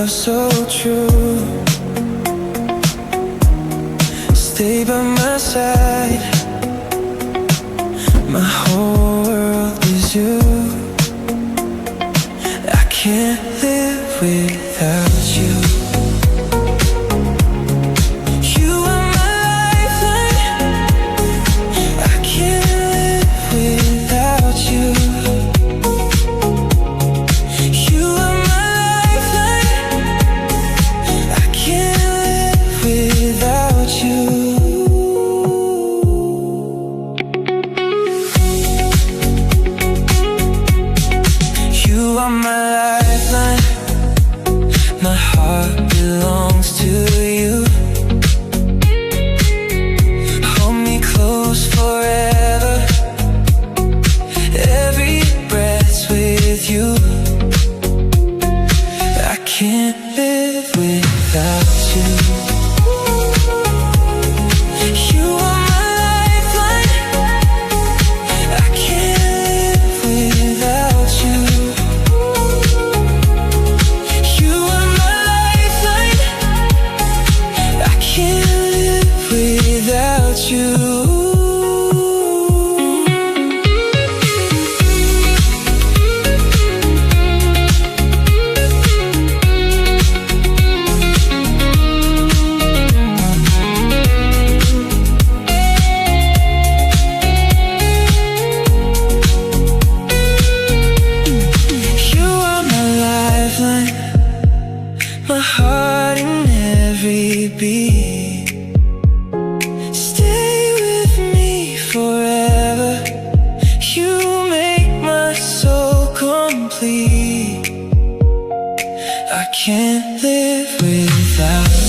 love so true. Stay by my side. My whole world is you. I can't live without you. You are my lifeline. I can't live without you. You are my lifeline. I can't live without you. You are my lifeline. My heart belongs to you. Hold me close forever. Every breath's with you. I can't live without you. You are my lifeline. I can't live without you. You are my lifeline. I can't live without you. You are my lifeline. My heart in every beat. Stay with me forever. You make my soul complete. I can't live without you.